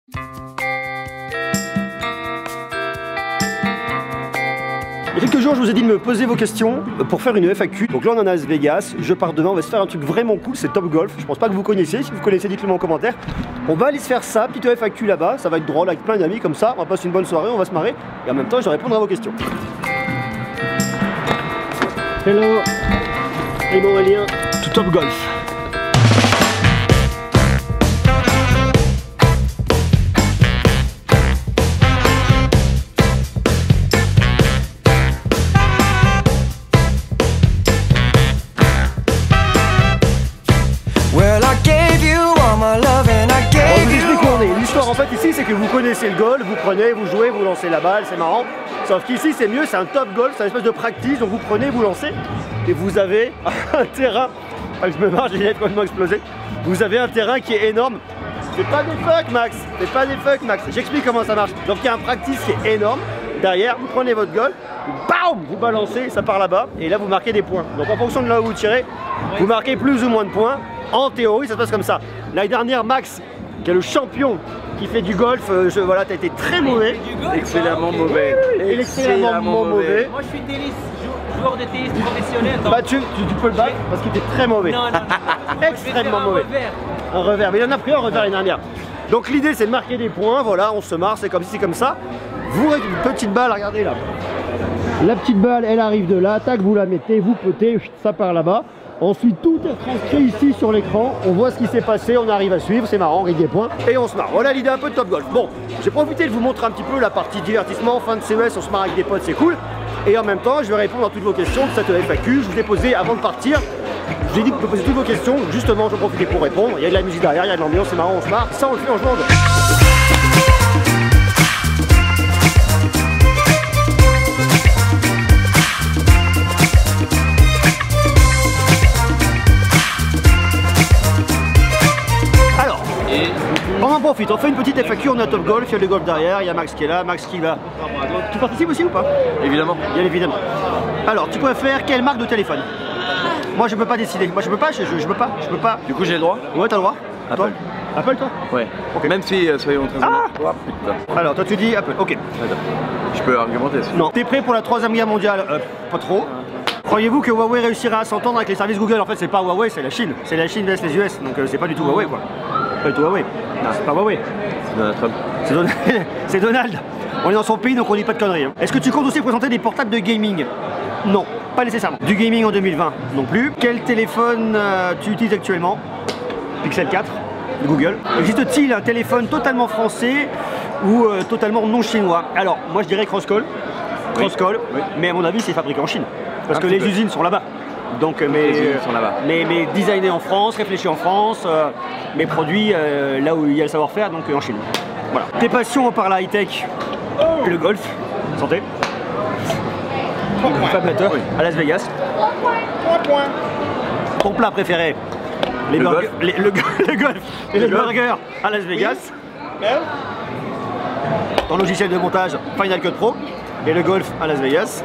Il y a quelques jours, je vous ai dit de me poser vos questions pour faire une FAQ. Donc là, on en a à Las Vegas. Je pars demain. On va se faire un truc vraiment cool. C'est Top Golf. Je pense pas que vous connaissiez. Si vous connaissez, dites-le moi en commentaire. On va aller se faire ça. Petite FAQ là-bas. Ça va être drôle avec plein d'amis comme ça. On va passer une bonne soirée. On va se marrer. Et en même temps, je vais répondre à vos questions. Hello. Et mon Aurélien. Tout Top Golf. L'histoire en fait ici c'est que vous connaissez le golf, vous prenez, vous jouez, vous lancez la balle, c'est marrant. Sauf qu'ici c'est mieux, c'est un top golf, c'est une espèce de practice, donc vous prenez, vous lancez et vous avez un terrain, je me marre, j'ai complètement explosé. Vous avez un terrain qui est énorme. C'est pas des fuck Max, c'est pas des fuck Max. J'explique comment ça marche. Donc il y a un practice qui est énorme. Derrière, vous prenez votre golf, bam, vous balancez, ça part là-bas et là vous marquez des points. Donc en fonction de là où vous tirez, vous marquez plus ou moins de points. En théorie, ça se passe comme ça. L'année dernière, Max, qui est le champion qui fait du golf, voilà, t'as été très mauvais. Excellemment mauvais. Excellemment mauvais. Moi je suis tennis, joueur de tennis professionnel. Bah tu peux le battre parce qu'il était très mauvais. Non, Extrêmement mauvais. Un revers, mais il en a pris un revers l'année dernière. Donc l'idée c'est de marquer des points, voilà, on se marre, c'est comme si c'est comme ça. Vous avez une petite balle, regardez là. La petite balle, elle arrive de là, tac, vous la mettez, vous potez, ça part là-bas. Ensuite, tout est transcrit ici sur l'écran. On voit ce qui s'est passé, on arrive à suivre, c'est marrant, on gagne des points et on se marre. Voilà l'idée un peu de Top Golf. Bon, j'ai profité de vous montrer un petit peu la partie divertissement, fin de CES, on se marre avec des potes, c'est cool. Et en même temps, je vais répondre à toutes vos questions de cette FAQ. Je vous ai posé avant de partir. Je vous ai dit de me poser toutes vos questions. Justement, je profite pour répondre. Il y a de la musique derrière, il y a de l'ambiance, c'est marrant, on se marre. Ça, on le fait en jouant de... On en profite, on fait une petite FAQ, on a Top Golf, il y a le golf derrière, il y a Max qui est là, Max qui va... Tu participes aussi ou pas? Évidemment. Bien évidemment. Alors, tu préfères quelle marque de téléphone? Moi je peux pas décider, moi je peux pas, je peux pas. Du coup j'ai le droit? Ouais, t'as le droit. Apple. Toi Apple toi? Ouais. Okay. Même si, soyons très honnêtes. Oh, putain. Alors toi tu dis Apple, ok. Je peux argumenter. Non. T'es prêt pour la 3e guerre mondiale? Pas trop. Croyez-vous que Huawei réussira à s'entendre avec les services Google? En fait c'est pas Huawei, c'est la Chine. C'est la Chine vs les US, donc c'est pas du tout Huawei quoi. Pas du tout Huawei. Non, c'est pas Huawei. C'est Donald Trump. C'est Donald. On est dans son pays donc on dit pas de conneries. Hein. Est-ce que tu comptes aussi présenter des portables de gaming? Non, pas nécessairement. Du gaming en 2020 non plus. Quel téléphone tu utilises actuellement? Pixel 4 de Google. Existe-t-il un téléphone totalement français ou totalement non chinois? Alors moi je dirais Crosscall. Crosscall, oui. Mais à mon avis c'est fabriqué en Chine. Parce que les usines sont là-bas. Donc mais designés en France, réfléchis en France, mais produits là où il y a le savoir-faire, donc en Chine. Voilà. Tes passions par la high-tech, le golf, santé, le Fablateur à Las Vegas. Ton plat préféré, le golf et les burgers à Las Vegas. Ton logiciel de montage Final Cut Pro et le golf à Las Vegas.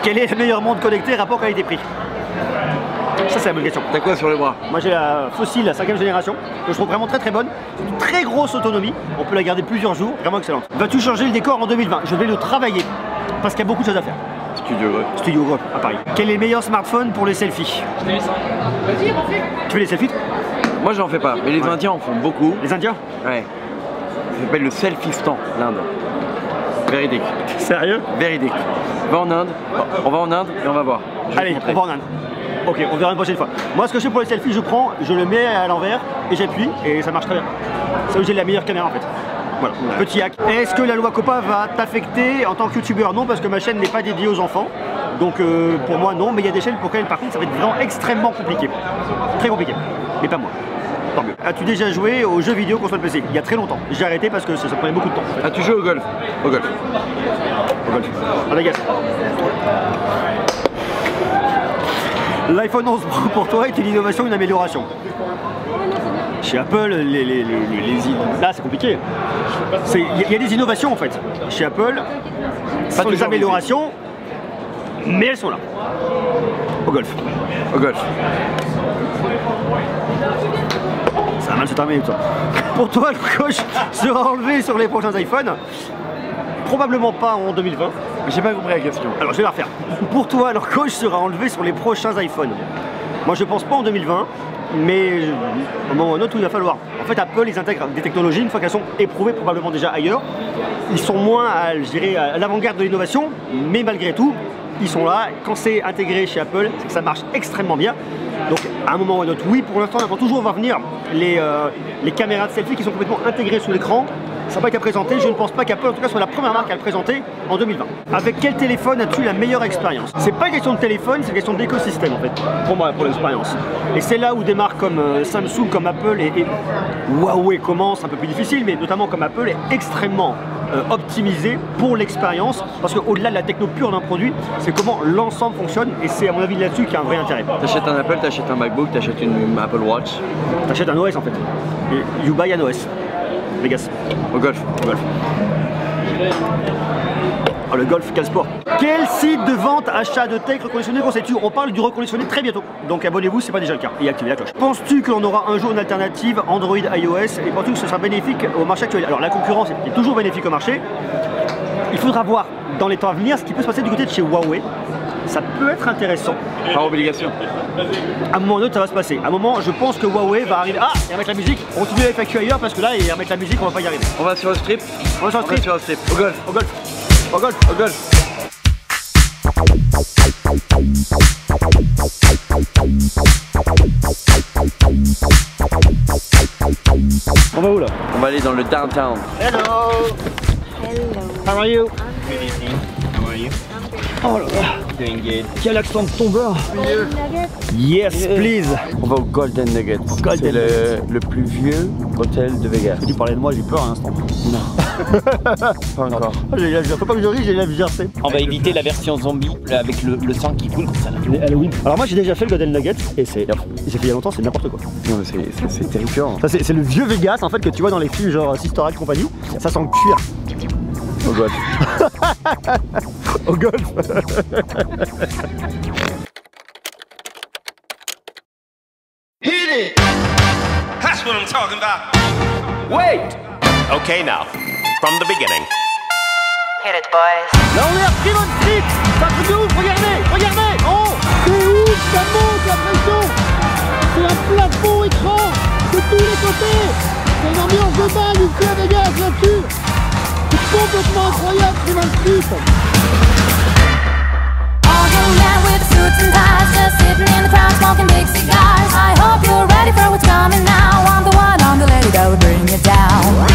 Quel est le meilleur montre connecté rapport qualité-prix? Ça c'est la bonne question. T'as quoi sur les bras? Moi j'ai la Fossil, la 5e génération, que je trouve vraiment très bonne. C'est une très grosse autonomie, on peut la garder plusieurs jours, vraiment excellente. Vas-tu changer le décor en 2020? Je vais le travailler, parce qu'il y a beaucoup de choses à faire. Studio Greux. Studio Greux, à Paris. Quel est le meilleur smartphone pour les selfies? Vas-y, refais. Tu fais les selfies? Moi j'en fais pas, mais les Indiens en font beaucoup. Les Indiens? Ouais. Ça s'appelle le Selfistan, l'Inde. Véridique. Sérieux? Véridique. Va en Inde, on va en Inde et on va voir. Allez, on va en Inde. Ok, on verra une prochaine fois. Moi ce que je fais pour les selfies, je prends, je le mets à l'envers et j'appuie et ça marche très bien. C'est où j'ai la meilleure caméra en fait. Voilà, petit hack. Est-ce que la loi COPPA va t'affecter en tant que youtubeur? Non, parce que ma chaîne n'est pas dédiée aux enfants. Donc pour moi non, mais il y a des chaînes pour lesquelles par contre ça va être vraiment extrêmement compliqué. Très compliqué, mais pas moi. Tant mieux. As-tu déjà joué aux jeux vidéo console PC? Il y a très longtemps. J'ai arrêté parce que ça prenait beaucoup de temps. Ah, tu joues au golf? Au golf. Au golf. À Vegas. L'iPhone 11 Pro pour toi est une innovation ou une amélioration? Chez Apple, là c'est compliqué. Il y a des innovations en fait. Chez Apple, ce sont des améliorations, mais elles sont là. Au golf. Au golf. Ça va mal se terminer tout ça. Pour toi, le coche sera enlevé sur les prochains iPhones. Probablement pas en 2020. J'ai pas compris la question. Alors je vais la refaire. Pour toi, leur coche sera enlevé sur les prochains iPhones. Moi je pense pas en 2020, mais au moment ou un autre où il va falloir. En fait, Apple, ils intègrent des technologies une fois qu'elles sont éprouvées probablement déjà ailleurs. Ils sont moins, je dirais, à l'avant-garde de l'innovation, mais malgré tout, ils sont là. Quand c'est intégré chez Apple, c'est que ça marche extrêmement bien. Donc à un moment ou un autre, oui, pour l'instant, on attend toujours voir venir les caméras de selfie qui sont complètement intégrées sous l'écran. Ça n'a pas été présenté, je ne pense pas qu'Apple en tout cas soit la première marque à le présenter en 2020. Avec quel téléphone as-tu la meilleure expérience? C'est pas une question de téléphone, c'est une question d'écosystème en fait, pour moi, pour l'expérience. Et c'est là où des marques comme Samsung, comme Apple et Huawei commencent, un peu plus difficile, mais notamment comme Apple est extrêmement optimisé pour l'expérience, parce qu'au-delà de la techno pure d'un produit, c'est comment l'ensemble fonctionne, et c'est à mon avis là-dessus qu'il y a un vrai intérêt. T'achètes un Apple, t'achètes un MacBook, t'achètes une Apple Watch. T'achètes un OS en fait. Et you buy an OS. Vegas. Au golf. Au golf. Oh, le golf, quel sport. Quel site de vente, achat de tech reconditionné conseilles-tu? On parle du reconditionné très bientôt, donc abonnez-vous si ce n'est pas déjà le cas et activez la cloche. Penses-tu que l'on aura un jour une alternative Android iOS et penses-tu que ce sera bénéfique au marché actuel? Alors la concurrence est toujours bénéfique au marché. Il faudra voir dans les temps à venir ce qui peut se passer du côté de chez Huawei. Ça peut être intéressant. Par obligation. À un moment ou autre, ça va se passer. À un moment, je pense que Huawei va arriver. Ah, il va mettre la musique. On continue avec FAQ ailleurs parce que là, il va mettre la musique, on va pas y arriver. On va sur le strip. On va sur le strip. Sur le strip. Au golf. Au golf. Au golf. Au golf. On va où là? On va aller dans le downtown. Hello. Hello. How are you? Good evening. How are you? Oh là là. Doing good. Quel accent de tombeur. Yes, please. On va au Golden Nugget. C'est le plus vieux hôtel de Vegas. Tu parlais de moi, j'ai peur à l'instant. Non. Pas encore. Faut pas que je ris, j'ai la gercée. On va éviter la version zombie avec le sang qui coule comme ça. Là. Halloween. Alors moi j'ai déjà fait le Golden Nugget et c'est fait il y a longtemps, c'est n'importe quoi. Non mais c'est terrifiant. Ça c'est le vieux Vegas en fait que tu vois dans les films genre Sister Act compagnie. Ça sent le cuir. Au golf. Au golf. Hit it! That's what I'm talking about. Wait! Okay, now, from the beginning. Hit it, boys. Là on est à Fremont Street. Ça fait de ouf, regardez. Oh, c'est ouf, ça monte la pression. C'est un plafond écran de tous les côtés. C'est une ambiance de balle ici à Vegas là-dessus. C'est complètement incroyable Fremont Street. All young men with suits and ties, just sitting in the crowd smoking big cigars. I hope you're ready for what's coming now. I'm the one, I'm the lady that will bring it down.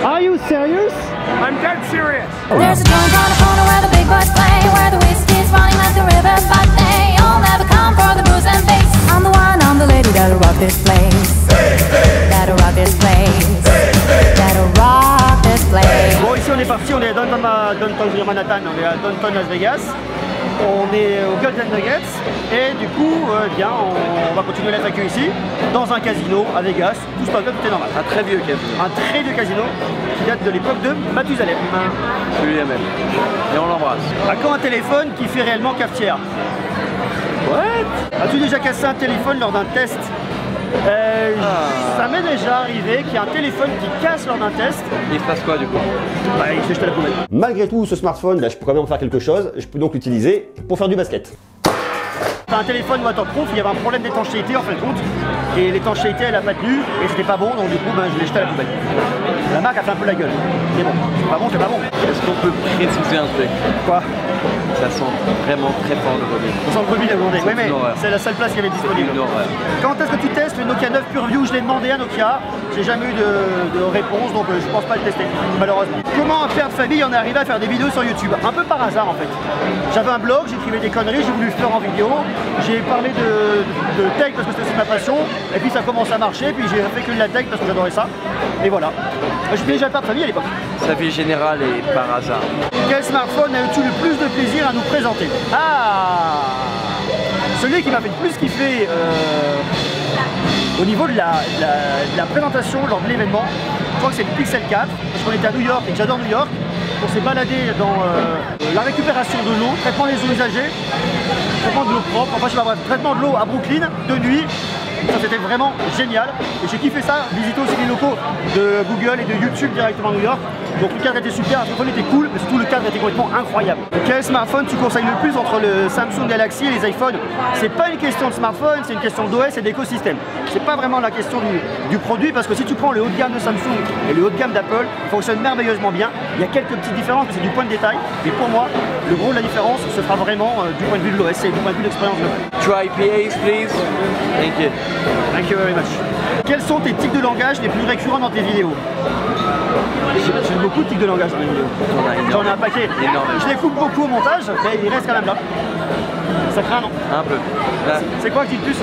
Are you serious? I'm dead serious. There's a joint on the corner where the big boys play, where the whiskey's running like the river, but they all never come for the booze and bass. I'm the one, I'm the lady that'll rock this place. That'll rock this place. That'll rock this place. Bon ici on est parti, on est à Downtown Manhattan, on est à Downtown Las Vegas. On est au Golden Nuggets et du coup bien on va continuer la FAQ ici dans un casino à Vegas, tout se passe bien, tout est normal. Un très vieux casino. Un très vieux casino qui date de l'époque de Mathusalem. Celui-là même. Et on l'embrasse. À quand un téléphone qui fait réellement cafetière? What? As-tu déjà cassé un téléphone lors d'un test? Ça m'est déjà arrivé qu'il y a un téléphone qui casse lors d'un test. Il se passe quoi du coup? Bah, il s'est jeté à la poubelle. Malgré tout, ce smartphone, là, je peux quand même en faire quelque chose. Je peux donc l'utiliser pour faire du basket. T'as un téléphone waterproof, il y avait un problème d'étanchéité en fin de compte. Et l'étanchéité, elle a pas tenu et c'était pas bon, donc du coup, ben, je l'ai jeté à la poubelle. La marque a fait un peu la gueule. Mais bon, c'est pas bon, c'est pas bon. Est-ce qu'on peut préciser un truc? Quoi? Ça sent vraiment très fort le brebis. On sent le brebis, demandé. Oui, mais une horreur. c'est la seule place qui avait disponible. Une horreur. Quand est-ce que tu testes le Nokia 9 PureView? Je l'ai demandé à Nokia, j'ai jamais eu de réponse, donc je pense pas le tester, malheureusement. Comment un père de famille en est arrivé à faire des vidéos sur YouTube? Un peu par hasard en fait. J'avais un blog, j'écrivais des conneries, j'ai voulu le faire en vidéo, j'ai parlé de tech parce que c'était ma passion, et puis ça commence à marcher, puis j'ai fait que de la tech parce que j'adorais ça, et voilà. J'étais déjà père de famille à l'époque. Sa vie générale est par hasard. Quel smartphone as-tu le plus de plaisir à nous présenter? Ah, celui qui m'a fait le plus kiffer au niveau de la présentation lors de l'événement, je crois que c'est le Pixel 4, parce qu'on était à New York et que j'adore New York. On s'est baladé dans la récupération de l'eau, traitement des eaux usagées, traitement de l'eau propre, enfin je sais pas bref, traitement de l'eau à Brooklyn, de nuit. Ça c'était vraiment génial et j'ai kiffé ça, visiter aussi les locaux de Google et de YouTube directement à New York. Donc le cadre était super, le téléphone était cool, mais surtout le cadre était complètement incroyable. Quel smartphone tu conseilles le plus entre le Samsung Galaxy et les iPhones? C'est pas une question de smartphone, c'est une question d'OS et d'écosystème. C'est pas vraiment la question du produit, parce que si tu prends le haut de gamme de Samsung et le haut de gamme d'Apple, ils fonctionnent merveilleusement bien. Il y a quelques petites différences, mais c'est du point de détail. Et pour moi, le gros de la différence se fera vraiment du point de vue de l'OS et du point de vue de l'expérience globale. Try PAs, please. Thank you. Thank you very much. Quels sont tes tics de langage les plus récurrents dans tes vidéos? J'ai beaucoup de tics de langage dans mes vidéos. J'en ai un paquet. Je les coupe beaucoup au montage, mais ils restent quand même là. Ça craint, non? Un peu. C'est quoi que tu dis le plus?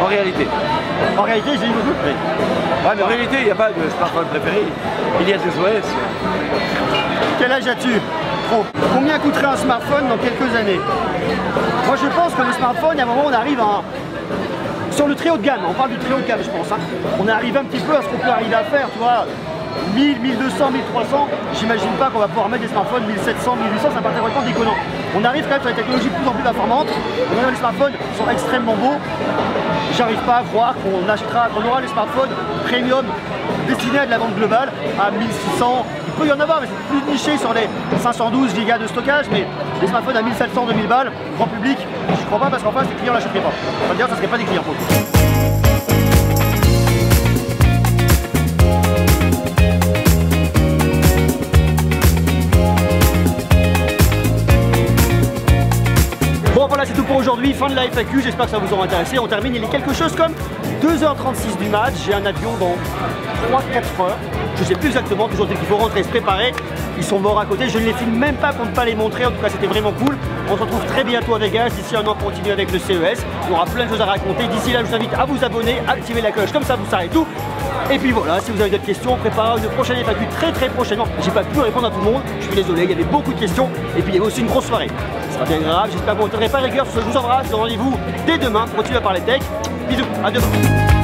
En réalité. En réalité, j'ai dit beaucoup. Oui. Ouais, mais En réalité, il n'y a pas de smartphone préféré. Il y a des OS. Quel âge as-tu? Trop. Combien coûterait un smartphone dans quelques années? Moi, je pense que le smartphone, il y a un moment, on arrive à sur le très haut de gamme. On parle du très haut de gamme, je pense. Hein. On arrive un petit peu à ce qu'on peut arriver à faire, tu vois. 1000, 1200, 1300, j'imagine pas qu'on va pouvoir mettre des smartphones 1700, 1800, ça paraît complètement déconnant. On arrive quand même sur des technologies de plus en plus performantes. Les smartphones sont extrêmement beaux. J'arrive pas à croire qu'on aura les smartphones premium destinés à de la vente globale à 1600. Il peut y en avoir, mais c'est plus niché sur les 512 Go de stockage, mais les smartphones à 1700, 2000 balles, grand public, je crois pas, parce qu'en face les clients l'achèteraient pas. On va dire, ça serait pas des clients pour eux. Bon voilà, c'est tout pour aujourd'hui, fin de la FAQ, j'espère que ça vous aura intéressé. On termine, il est quelque chose comme 2h36 du match, j'ai un avion dans 3-4 heures, je sais plus exactement, toujours qu'il faut rentrer, se préparer. Ils sont morts à côté, je ne les filme même pas pour ne pas les montrer, en tout cas c'était vraiment cool. On se retrouve très bientôt à Vegas, d'ici un an on continue avec le CES, on aura plein de choses à raconter. D'ici là je vous invite à vous abonner, activer la cloche, comme ça vous savez tout. Et puis voilà, si vous avez d'autres questions, on prépare une prochaine FAQ très prochainement. J'ai pas pu répondre à tout le monde, je suis désolé, il y avait beaucoup de questions, et puis il y avait aussi une grosse soirée. Ça sera bien grave, j'espère que vous ne resterez pas rigueur, je vous embrasse, je vous donne rendez-vous dès demain pour continuer à parler tech. Bisous, à demain.